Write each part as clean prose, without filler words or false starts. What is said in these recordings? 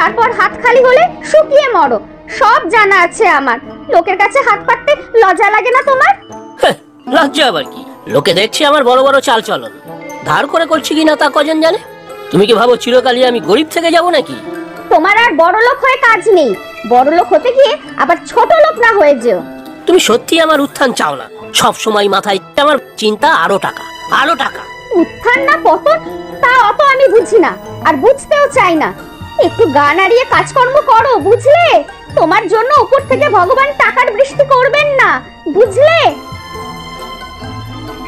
তারপর হাত খালি হলে শুকিয়ে মরো। সব জানা আছে আমার। লোকের কাছে হাত পাততে লজ্জা লাগে না তোমার? লজ্জা আবার কি? লোকে দেখছে আমার বড় বড় চাল চলন, ধার করে করছি কিনা তা কজন জানে। তুমি কি ভাবো চিরকালই আমি গরিব থেকে যাব নাকি? তোমার আর বড় লোক হয়ে কাজ নেই। বড় লোক হতে গিয়ে আবার ছোট লোক না হয়ে যেও। তুমি সত্যি আমার উত্থান চাও না? সব সময় মাথায় আমার চিন্তা আরো টাকা, আরো টাকা। উত্থান না পতন তা অত আমি বুঝি না, আর বুঝতেও চাই না। একটু গা নাড়িয়ে কাজকর্ম করো, বুঝলে? তোমার জন্য উপর থেকে ভগবান টাকার বৃষ্টি করবেন না, বুঝলে?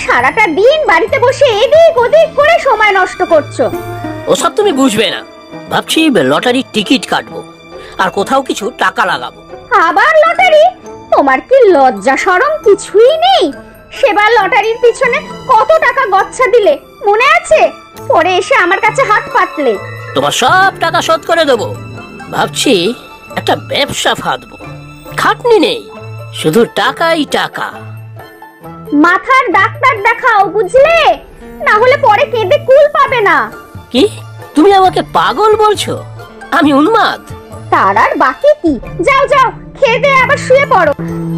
সারাটা দিন বাড়িতে বসে এদিক ওদিক করে সময় নষ্ট করছো। ওসব তুমি বুঝবে না। ভাবছি লটারির টিকিট কাটবো আর কোথাও কিছু টাকা লাগাবো। আবার লটারি? তোমার কি লজ্জা শরম কিছুই নেই? সেবার লটারির পিছনে কত টাকা গচ্ছা দিলে মনে আছে? পরে এসে আমার কাছে হাত পাতলে। তোমার সব টাকা শোধ করে দেবো। ভাবছি একটা ব্যবসা ফাঁদবো। খাটনি নেই, শুধু টাকাই টাকা। মাথার ডাক্তার দেখাও, বুঝলে? না হলে পরে কেঁদে কুল পাবে না। কি তুমি আমাকে পাগল বলছো? আমি উন্মাদ? তার আর বাকি কি? যাও যাও, খেয়ে দিয়ে আবার শুয়ে পড়ো,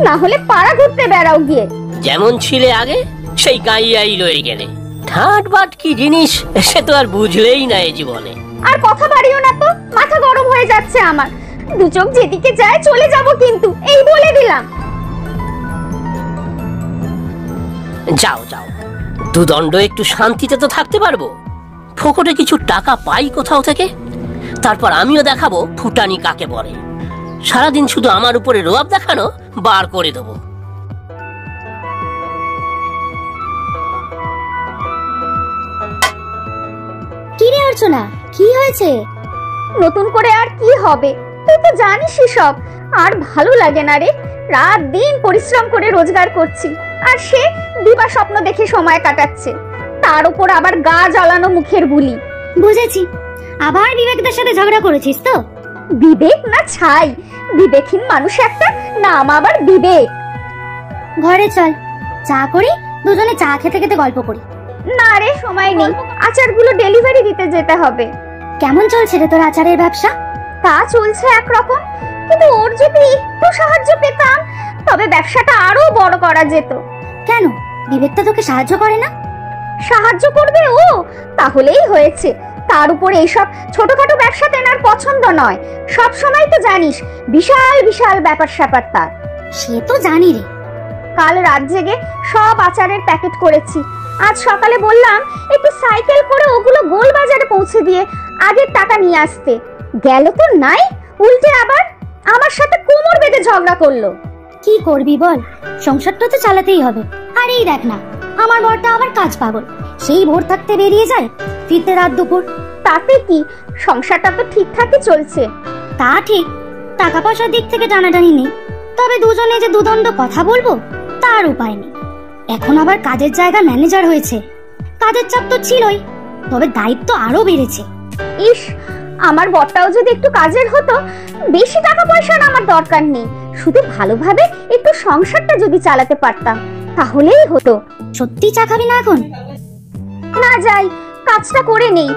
না হলে পাড়া ঘুরতে বেড়াও গিয়ে। যেমন ছিলে আগে সেই গাইয়াই লয়ে গেলে। ঠাট বাট কি জিনিস সে তো আর বুঝলেই না এই জীবনে। আর কথা বাড়িও না তো, মাথা গরম হয়ে যাচ্ছে আমার। দু চোখ যেদিকে যায় চলে যাব কিন্তু, এই বলে দিলাম। যাও যাও, দুদণ্ড একটু শান্তিতে তো থাকতে পারবো। ফোকটে কিছু টাকা পাই কোথাও থেকে, তারপর আমিও দেখাবো ফুটানি কাকে বলে। সারাদিন শুধু আমার উপরে রোয়াব দেখানো বার করে দেবো। কি রে অর্চনা, কি হয়েছে? নতুন করে আর কি হবে? তুই তো জানিসই সব। আর ভালো লাগে না রে। রাত দিন পরিশ্রম করে রোজগার করছি, আর সে দিবা স্বপ্ন দেখে সময় কাটাচ্ছে। তার উপর আবার গা জ্বালানো মুখের বুলি। বুঝেছি, আবার বিবেকদের সাথে ঝগড়া করেছিস তো? বিবেক না ছাই, বিবেকহীন মানুষ একটা, নাম আবার বিবেক। ঘরে চল, চা করি, দুজনে চা খেতে খেতে গল্প করি। না রে, সময় নেই। আচারগুলো ডেলিভারি দিতে যেতে হবে। কেমন চলছে রে তোর আচারের ব্যবসা? তা চলছে একরকম, কিন্তু ওর যদি একটু সাহায্য পেতাম তবে ব্যবসাটা আরো বড় করা যেত। কেন, বিবেক তো তোকে সাহায্য করে না? সাহায্য করবে ও, তাহলেই হয়েছে। তার উপর এইসব ছোটখাটো ব্যবসা তেনার পছন্দ নয়। সব সময় তো জানিস বিশাল বিশাল ব্যাপার স্যাপার তার। সে তো জানি রে। কাল রাত জেগে সব আচারের প্যাকেট করেছি। আজ সকালে বললাম একটু সাইকেল করে ওগুলো গোল বাজারে পৌঁছে দিয়ে আগের টাকা নিয়ে আসতে। গেল তো নাই, উল্টে আবার আমার সাথে কোমর বেঁধে ঝগড়া করলো। কি করবি বল, সংসারটা তো চালাতেই হবে। আর এই দেখ না, আমার বরটা আবার কাজ পাগল। সেই ভোর থাকতে বেরিয়ে যায়, ফিরতে রাত দুপুর। তাতে কি, সংসারটা তো ঠিকঠাকই চলছে। তা ঠিক, টাকা পয়সার দিক থেকে টানাটানি নেই, তবে দুজনে যে দুদণ্ড কথা বলবো তার উপায় নেই। এখন আবার কাজের জায়গা ম্যানেজার হয়েছে। কাজের চাপ তো ছিলই, তবে দায়িত্ব আরো বেড়েছে। ইস, আমার বরটাও যদি একটু কাজের হতো। বেশি টাকা পয়সার আমার দরকার নেই, শুধু ভালোভাবে একটু সংসারটা যদি চালাতে পারতাম তাহলেই হতো। সত্যি চা খাবি না এখন? না, যাই, কাজটা করে নেই।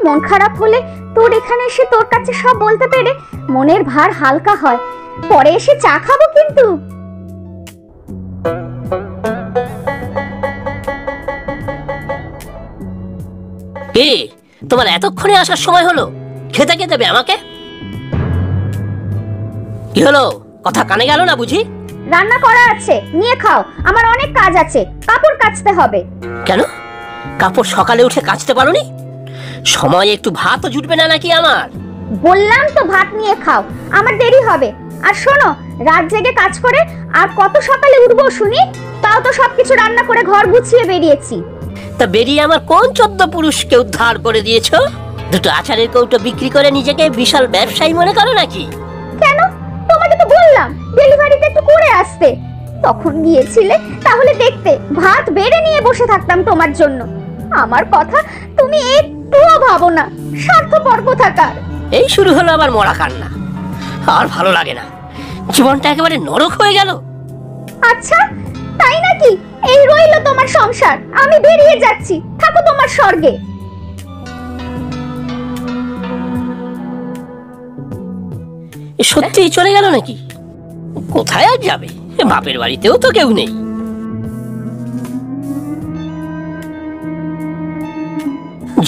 মন খারাপ হলে তোর এখানে এসে তোর কাছে সব বলতে পেরে মনের ভার হালকা হয়। পরে এসে চা খাবো কিন্তু। কে তোমার এতক্ষণে আসার সময় হলো? খেতে কে দেবে আমাকে? কি হলো, কথা কানে গেল না বুঝি? রান্না করা আছে, নিয়ে খাও। আমার অনেক কাজ আছে, কাপড় কাচতে হবে। কেন, কাপড় সকালে উঠে কাচতে পারোনি? সময় একটু ভাতও জুটবে না নাকি আমার? বললাম তো ভাত নিয়ে খাও, আমার দেরি হবে। আর শোনো, রাত জেগে কাজ করে আর কত সকালে উঠবো শুনি? তাও তো সবকিছু রান্না করে ঘর গুছিয়ে বেরিয়েছি। তা বেরিয়ে আমার কোন 14 পুরুষকে উদ্ধার করে দিয়েছো? দুটো আচারের কৌটো বিক্রি করে নিজেকে বিশাল ব্যবসায়ী মনে করো নাকি? কেন, তোমাকে তো বললাম ডেলিভারিতে একটু করে আসতে, তখন গিয়েছিলে। তাহলে দেখতে ভাত বেড়ে নিয়ে বসে থাকতাম তোমার জন্য। আমার কথা তুমি একটুও ভাবো না, স্বার্থপর কোথাকার। এই শুরু হলো আবার মরা কান্না। আর ভালো লাগে না, জীবনটা একেবারে নরক হয়ে গেল। আচ্ছা, তাই নাকি? এই রইলো তোমার সংসার, আমি বেরিয়ে যাচ্ছি, থাকো তোমার স্বর্গে। সত্যিই চলে গেল নাকি? কোথায় আর যাবে? বাপের বাড়িতেও তো কেউ নেই।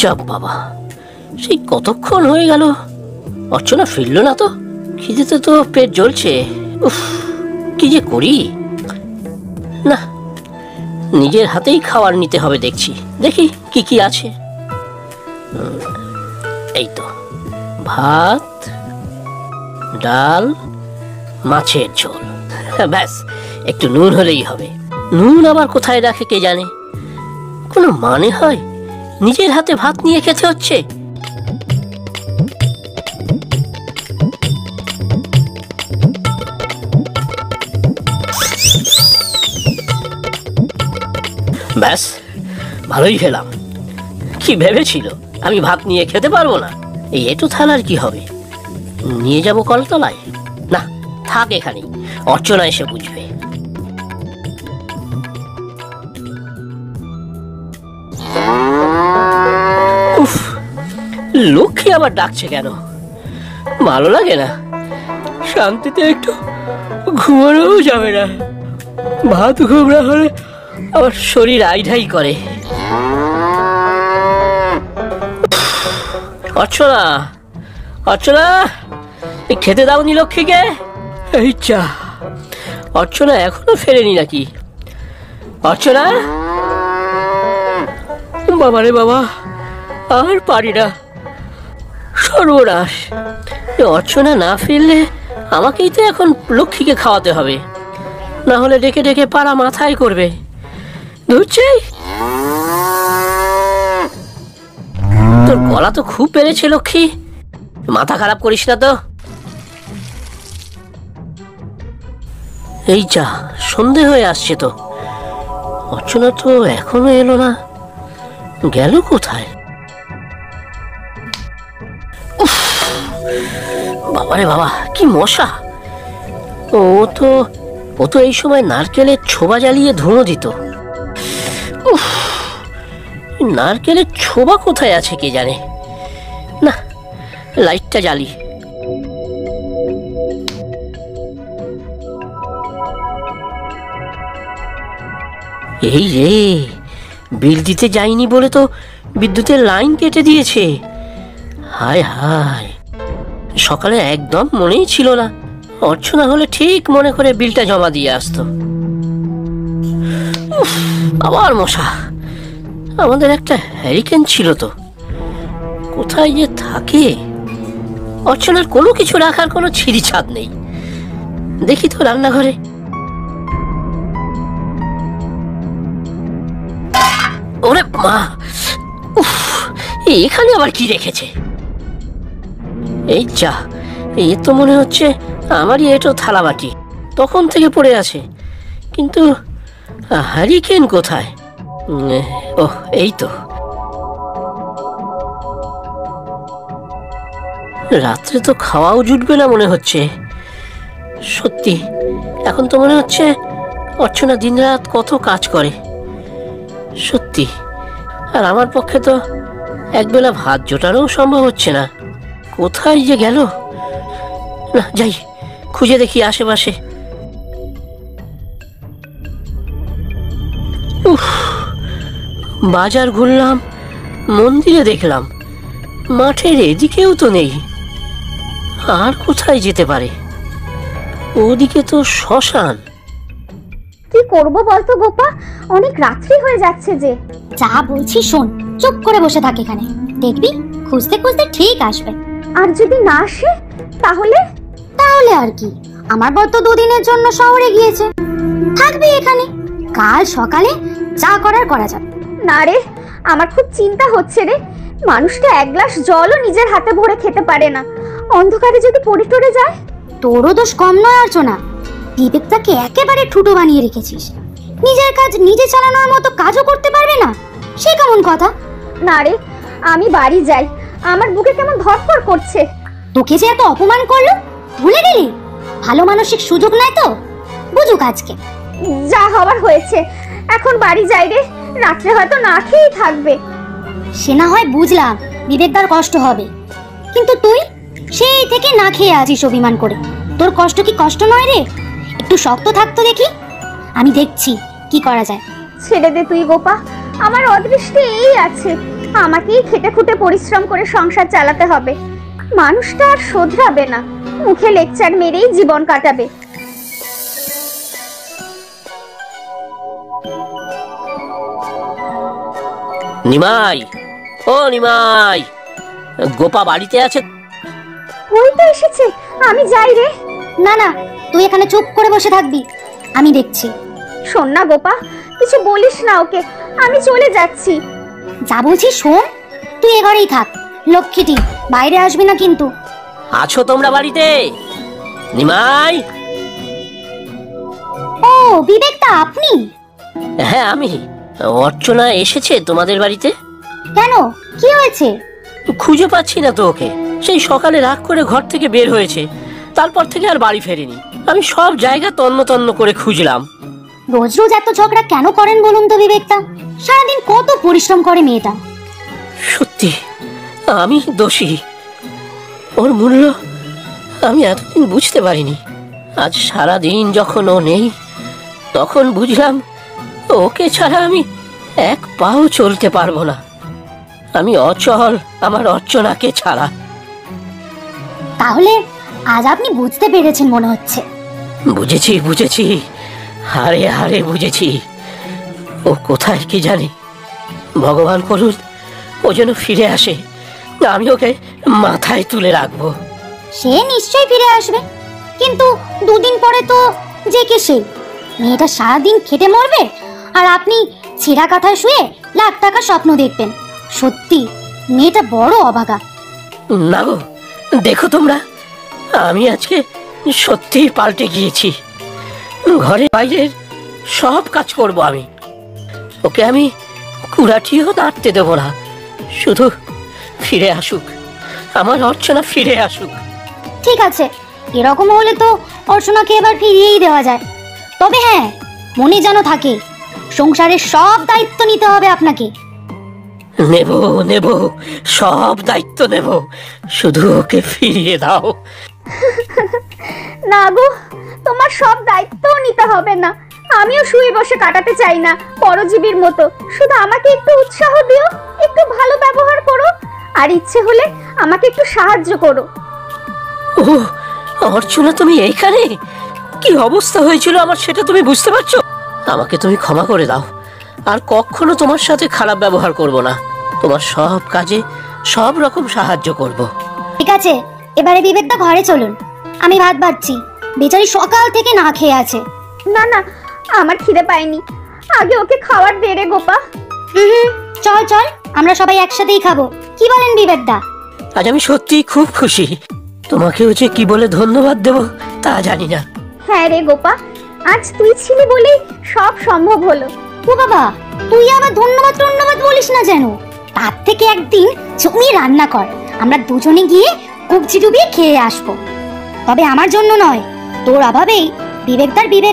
যাব বাবা, সেই কতক্ষণ হয়ে গেল অর্চনা ফিরল না তো। খিদেতে তো পেট জ্বলছে। উফ, কি যে করি। না, নিজের হাতেই খাবার নিতে হবে। দেখি কি কি আছে। এই তো ভাত, ডাল, মাছের ঝোল, ব্যাস একটু নুন হলেই হবে। নুন আবার কোথায় রাখে কে জানে। কোনো মানে হয় নিজের হাতে ভাত নিয়ে খেতে হচ্ছে? ব্যাস ভালোই খেলাম। কি ভেবেছিল আমি ভাত নিয়ে খেতে পারবো না? এই এটু থালার কি হবে? নিয়ে যাব কলতলায়? না, থাক এখানেই, অর্চনা এসে বুঝবে। উফ, লক্ষ্মী আবার ডাকছে কেন? ভালো লাগে না। শান্তিতে একটু ঘুমানোও যাবে না। ভাত ঘুমরা হলে আবার শরীর আইঢাই করে। অর্চনা, অর্চনা, খেতে দাওনি লক্ষ্মীকে? এই চা। অর্চনা এখনো ফেরেনি নাকি? অর্চনা, বাবারে বাবা, আর পারি না, সর্বনাশ। অর্চনা না ফিরলে আমাকেই তো এখন লক্ষ্মীকে খাওয়াতে হবে, না হলে ডেকে ডেকে পাড়া মাথায় করবে। ধরছে, তোর গলা তো খুব বেড়েছে লক্ষ্মী, মাথা খারাপ করিস না তো। এই যা, সন্ধে হয়ে আসছে তো। অর্চনা তো এখনো এলো না, গেল কোথায়? বাবারে বাবা, কি মশা! ও তো এই সময় নারকেলের ছোবা জ্বালিয়ে ধুঁয়ো দিত। নারকেলের ছোবা কোথায় আছে কে জানে। না, লাইটটা জ্বালি। এই রে, বিল দিতে যাইনি বলে তো বিদ্যুতের লাইন কেটে দিয়েছে। হায় হায়, সকালে একদম মনেই ছিল না। অর্চনা হলে ঠিক মনে করে বিলটা জমা দিয়ে আসতো। আবার মশা। আমাদের একটা হ্যারিকেন ছিল তো, কোথায় যে থাকে? অর্চনার কোনো কিছু রাখার কোনো ছিঁড়ি ছাদ নেই। দেখি তো রান্নাঘরে। ওরে মা, উফ, এখানে আবার কি রেখেছে? এই যা, এ তো মনে হচ্ছে আমারই এটো থালাবাটি, তখন থেকে পড়ে আছে। কিন্তু হ্যারিকেন কোথায়? ও, এই তো। রাত্রে তো খাওয়াও জুটবে না মনে হচ্ছে। সত্যি, এখন তো মনে হচ্ছে অর্চনা দিনরাত কত কাজ করে। সত্যি, আর আমার পক্ষে তো একবেলা ভাত জোটারও সম্ভব হচ্ছে না। কোথায় যে গেল? না, যাই খুঁজে দেখি আশেপাশে। উফ, বাজার ঘুরলাম, মন্দিরে দেখলাম, মাঠের এদিকেও তো নেই। আর কোথায় যেতে পারে? ওদিকে তো শ্মশান। কি করবো বলতো গোপা, অনেক রাত্রি হয়ে যাচ্ছে যে। যা বলছি শোন, চুপ করে বসে থাক এখানে, দেখবি খুঁজতে খুঁজতে ঠিক আসবে। আর যদি না আসে তাহলে? তাহলে আর কি, আমার বর তো দুদিনের জন্য শহরে গিয়েছে, থাকবি এখানে। কাল সকালে যা করার করা যাবে। না রে, আমার খুব চিন্তা হচ্ছে রে। মানুষটা এক গ্লাস জলও নিজের হাতে ভরে খেতে পারে না, অন্ধকারে যদি পড়ে টরে যায়। তোরও দোষ কম নয় অর্চনা, বিবেকটাকে একেবারে ঠুটো বানিয়ে রেখেছিস। নিজের কাজ নিজে চালানোর মতো কাজও করতে পারবে না, সে কেমন কথা? না রে, আমি বাড়ি যাই, আমার বুকে কেমন ধরফর করছে। তোকে যে এত অপমান করলো, ভুলে গেলি? ভালো মানসিক সুযোগ নাই তো, বুঝুক আজকে। যা হবার হয়েছে, এখন বাড়ি যাই রে, রাত্রে হয়তো না খেয়েই থাকবে। সে না হয় বুঝলাম, বিবেকদার কষ্ট হবে, কিন্তু তুই সেই থেকে না খেয়ে আছিস অভিমান করে। তোর কষ্ট কি কষ্ট নয় রে? একটু শক্ত থাকতো দেখি, আমি দেখছি কি করা যায়। ছেড়ে দে তুই গোপা, আমার অদৃষ্টে এই আছে, আমাকেই খেটে খুঁটে পরিশ্রম করে সংসার চালাতে হবে। মানুষটা আর শোধরাবে না, মুখে লেকচার মেরেই জীবন কাটাবে। নিমাই, ও নিমাই, গোপা বাড়িতে আছে? ওই তো এসেছে, আমি যাই রে। না না, তুই এখানে চুপ করে বসে থাকবি, আমি দেখছি। শোন না গোপা, কিছু বলিস না ওকে, আমি চলে যাচ্ছি। যা বলছি শোন, তুই এ ঘরেই থাক, লক্ষ্মীটি, বাইরে আসবি না কিন্তু। আছো তোমরা বাড়িতে? নিমাই। ও বিবেকদা, আপনি? হ্যাঁ আমি। অর্চনা এসেছে তোমাদের বাড়িতে? কেন, কি হয়েছে? খুঁজে পাচ্ছি না তো ওকে। সেই সকালে রাগ করে ঘর থেকে বের হয়েছে, তারপর থেকে আর বাড়ি ফেরেনি। আমি সব জায়গা তন্ন তন্ন করে খুঁজলাম। রোজ রোজ এত ঝগড়া কেন করেন বলুন তো বিবেকদা? সারাদিন কত পরিশ্রম করে মেয়েটা। সত্যি আমি দোষী। ওর মূল্য আমি এতদিন বুঝতে পারিনি। আজ সারাদিন যখন ও নেই, তখন বুঝলাম ওকে ছাড়া আমি এক পাও চলতে পারবো না। আমি অচল আমার অর্চনাকে ছাড়া। তাহলে আজ আপনি বুঝতে পেরেছেন মনে হচ্ছে। বুঝেছি বুঝেছি, হারে হারে বুঝেছি। ও কোথায় কি জানি। ভগবান করুন ও যেন ফিরে আসে, আমি ওকে মাথায় তুলে রাখবো। সে নিশ্চয়ই ফিরে আসবে, কিন্তু দুদিন পরে তো যে কে সেই। মেয়েটা সারাদিন খেটে মরবে, আর আপনি ছেঁড়া কাঁথায় শুয়ে লাখ টাকা স্বপ্ন দেখবেন। সত্যি মেয়েটা বড় অভাগা। না গো, দেখো তোমরা, আমি আজকে সত্যিই পাল্টে গিয়েছি। ঘরে বাইরের সব কাজ করব আমি। ওকে আমি কুড়াটিও নাড়তে দেব না। শুধু ফিরে আসুক, আমার অর্চনা ফিরে আসুক। ঠিক আছে, এরকম হলে তো অর্চনাকে এবার ফিরিয়েই দেওয়া যায়। তবে হ্যাঁ, মনে যেন থাকে, সংসারের সব দায়িত্ব নিতে হবে আপনাকে। নেব নেব, সব দায়িত্ব নেব, শুধু ওকে ফিরিয়ে দাও। না গো, তোমার সব দায়িত্বও নিতে হবে না। আমিও শুয়ে বসে কাটাতে চাই না পরজীবীর মতো। শুধু আমাকে একটু উৎসাহ দিও, একটু ভালো ব্যবহার করো, আর ইচ্ছে হলে আমাকে একটু সাহায্য করো। ও অর্চনা, তুমি এইখানে? কি অবস্থা হয়েছিল আমার সেটা তুমি বুঝতে পারছো? আমাকে তুমি ক্ষমা করে দাও, আর কখনো তোমার সাথে খারাপ ব্যবহার করব না। তোমার সব কাজে সব রকম সাহায্য করব। ঠিক আছে, এবারে বিবেকদা ঘরে চলুন, আমি ভাত বাড়ছি। বেচারি সকাল থেকে না খেয়ে আছে। না না, আমার খিদে পায়নি, আগে ওকে খাবার দে রে গোপা। চল চল, আমরা সবাই একসাথেই খাবো, কি বলেন বিবেকদা? আজ আমি সত্যিই খুব খুশি। তোমাকেও যে কি বলে ধন্যবাদ দেব তা জানি না। হ্যাঁ রে গোপা, আজ তুই ছিলি বলেই সব সম্ভব হলো। ও বাবা, তুই আবার ধন্যবাদ ধন্যবাদ বলিস না যেন। তার থেকে একদিন জমি রান্না কর, আমরা দুজনে গিয়ে কবজি ডুবিয়ে খেয়ে আসবো। তবে আমার জন্য নয়, তোর অভাবেই বিবেকদার বিবেক